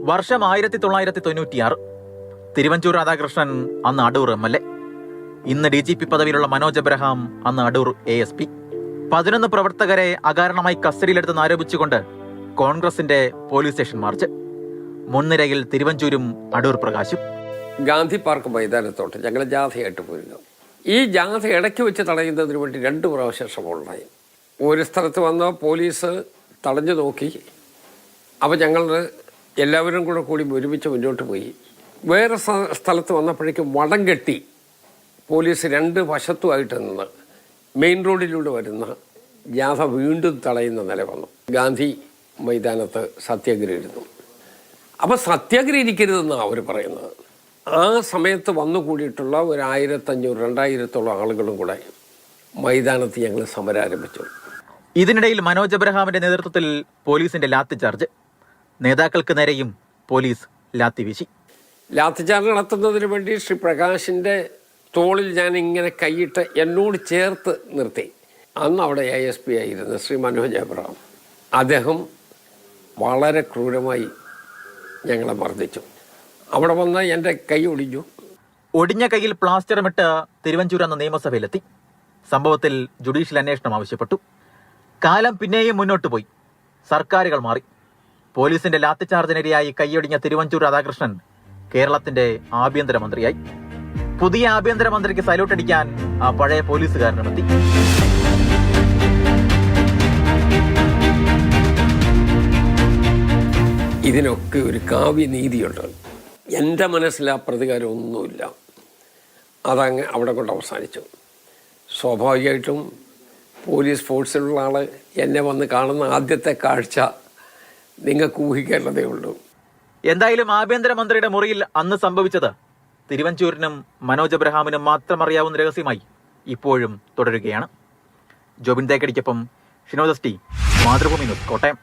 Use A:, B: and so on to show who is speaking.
A: വർഷം 1996. തിരുവഞ്ചൂർ രാധാകൃഷ്ണൻ അന്ന് അടൂർ MLA. ഇന്ന് DGP പദവിയിലുള്ള മനോജ് എബ്രഹാം അന്ന് അടൂർ ASP. 11 പ്രവർത്തകരെ അകാരണമായി കസ്റ്റഡിയിലെടുത്തെന്ന് ആരോപിച്ചുകൊണ്ട് കോൺഗ്രസിന്റെ പോലീസ് സ്റ്റേഷൻ മാർച്ച്. മുൻനിരയിൽ തിരുവഞ്ചൂരും അടൂർ പ്രകാശും.
B: ഗാന്ധി പാർക്ക് മൈതാനത്തോട്ട് ഞങ്ങൾ ജാഥയായിട്ട് പോയിരുന്നു. ഈ ജാഥ ഇടയ്ക്ക് വെച്ച് തടയുന്നതിന് വേണ്ടി 2 പ്രാവശ്യം ശ്രമമുണ്ടായി. ഒരു സ്ഥലത്ത് വന്ന പോലീസ് തടഞ്ഞു നോക്കി. അപ്പോൾ ഞങ്ങൾ എല്ലാവരും കൂടി ഒരുമിച്ച് മുന്നോട്ട് പോയി. വേറെ സ്ഥലത്ത് വന്നപ്പോഴേക്കും വടം കെട്ടി പോലീസ് 2 വശത്തുമായിട്ട് നിന്ന് മെയിൻ റോഡിലൂടെ വരുന്ന ജാഥ വീണ്ടും തടയുന്ന നില വന്നു. ഗാന്ധി മൈതാനത്ത് സത്യാഗ്രഹം ഇരുന്നു. അപ്പോൾ സത്യാഗ്രഹം ഇരിക്കരുതെന്നാണ് അവർ പറയുന്നത്. ആ സമയത്ത് വന്നു കൂടിയിട്ടുള്ള 1500-2000 ആളുകളും കൂടെ മൈതാനത്ത് ഞങ്ങൾ സമരം ആരംഭിച്ചു.
A: ഇതിനിടയിൽ മനോജ് എബ്രഹാമിന്റെ നേതൃത്വത്തിൽ പോലീസിന്റെ ലാത്തി ചാർജ്. നേതാക്കൾക്ക് നേരെയും പോലീസ് ലാത്തി വീശി.
B: ലാത്തി ചാർജ് നടത്തുന്നതിന് വേണ്ടി ശ്രീ പ്രകാശിൻ്റെ തോളിൽ ഞാൻ ഇങ്ങനെ കൈയിട്ട് എന്നോട് ചേർത്ത് നിർത്തി. അന്ന് അവിടെ ASP ആയിരുന്ന ശ്രീ മനോജ് എബ്രഹാം, അദ്ദേഹം വളരെ ക്രൂരമായി ഞങ്ങളെ മർദ്ദിച്ചു. അവിടെ വന്ന് എൻ്റെ കൈ ഒടിഞ്ഞു.
A: ഒടിഞ്ഞ കൈയിൽ പ്ലാസ്റ്ററുമിട്ട് തിരുവഞ്ചൂർ അന്ന് നിയമസഭയിലെത്തി. സംഭവത്തിൽ ജുഡീഷ്യൽ അന്വേഷണം ആവശ്യപ്പെട്ടു. കാലം പിന്നെയും മുന്നോട്ട് പോയി. സർക്കാരുകൾ മാറി. പോലീസിന്റെ ലാത്തിചാർജിനിരയായി കൈയൊടിഞ്ഞ തിരുവഞ്ചൂർ രാധാകൃഷ്ണൻ കേരളത്തിന്റെ ആഭ്യന്തരമന്ത്രിയായി. പുതിയ ആഭ്യന്തരമന്ത്രിക്ക് സല്യൂട്ട് അടിക്കാൻ ആ പഴയ പോലീസുകാരനുമെത്തി.
B: ഇതിനൊക്കെ ഒരു കാവ്യനീതിയുണ്ട്. എൻ്റെ മനസ്സിൽ ആ പ്രതികാരം ഒന്നുമില്ല. അതങ്ങ് അവിടെ കൊണ്ട് അവസാനിച്ചു. സ്വാഭാവികമായിട്ടും പോലീസ് ഫോഴ്സിലുള്ള ആൾ എന്നെ വന്ന് കാണുന്ന ആദ്യത്തെ കാഴ്ച നിങ്ങൾക്ക് ഊഹിക്കേണ്ടതേ ഉള്ളൂ.
A: എന്തായാലും ആഭ്യന്തരമന്ത്രിയുടെ മുറിയിൽ അന്ന് സംഭവിച്ചത് തിരുവഞ്ചൂരിനും മനോജ് എബ്രഹാമിനും മാത്രം അറിയാവുന്ന രഹസ്യമായി ഇപ്പോഴും തുടരുകയാണ്. ജോബിൻ തേക്കടിക്കൊപ്പം ഷിനോദ് ST, മാതൃഭൂമി ന്യൂസ്, കോട്ടയം.